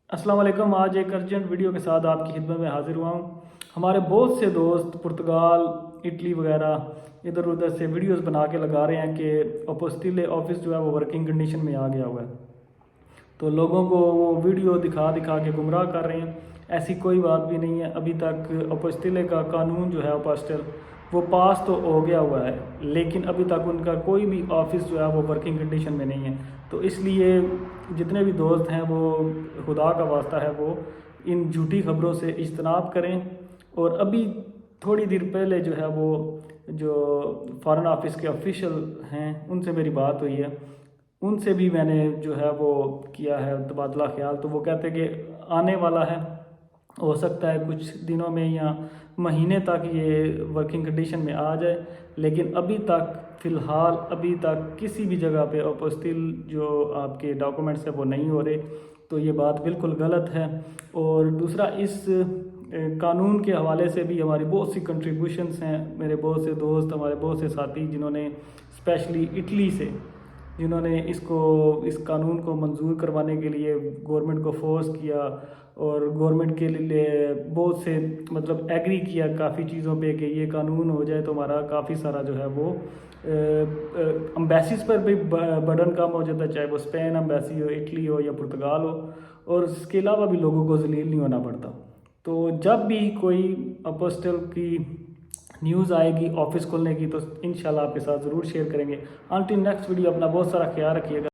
अस्सलाम वालेकुम। आज एक अर्जेंट वीडियो के साथ आपकी खिदमत में हाजिर हुआ हूँ। हमारे बहुत से दोस्त पुर्तगाल, इटली वगैरह इधर उधर से वीडियोस बना के लगा रहे हैं कि अपोस्टिले ऑफिस जो है वो वर्किंग कंडीशन में आ गया हुआ है, तो लोगों को वो वीडियो दिखा दिखा के गुमराह कर रहे हैं। ऐसी कोई बात भी नहीं है। अभी तक अपोस्टिले का कानून जो है अपोस्टल वो पास तो हो गया हुआ है, लेकिन अभी तक उनका कोई भी ऑफिस जो है वो वर्किंग कंडीशन में नहीं है। तो इसलिए जितने भी दोस्त हैं वो खुदा का वास्ता है वो इन झूठी खबरों से इज्तनाब करें। और अभी थोड़ी देर पहले जो है वो जो फ़ॉरेन ऑफिस के ऑफिशियल हैं उनसे मेरी बात हुई है, उनसे भी मैंने जो है वो किया है तबादला ख्याल। तो वो कहते हैं कि आने वाला है, हो सकता है कुछ दिनों में या महीने तक ये वर्किंग कंडीशन में आ जाए, लेकिन अभी तक फ़िलहाल अभी तक किसी भी जगह पे अपोस्टिल जो आपके डॉक्यूमेंट्स है वो नहीं हो रहे। तो ये बात बिल्कुल गलत है। और दूसरा, इस कानून के हवाले से भी हमारी बहुत सी कंट्रीब्यूशंस हैं। मेरे बहुत से दोस्त, हमारे बहुत से साथी जिन्होंने स्पेशली इटली से जिन्होंने इस कानून को मंजूर करवाने के लिए गवर्नमेंट को फोर्स किया और गवर्नमेंट के लिए बहुत से मतलब एग्री किया काफ़ी चीज़ों पे कि ये कानून हो जाए तो हमारा काफ़ी सारा जो है वो अम्बेसीज पर भी बर्डन कम हो जाता है, चाहे वो स्पेन अम्बेसी हो, इटली हो या पुर्तगाल हो। और इसके अलावा भी लोगों को जलील नहीं होना पड़ता। तो जब भी कोई अपोस्टल की न्यूज़ आएगी ऑफिस खोलने की तो इंशाल्लाह आपके साथ ज़रूर शेयर करेंगे। अंटिल नेक्स्ट वीडियो, अपना बहुत सारा ख्याल रखिएगा।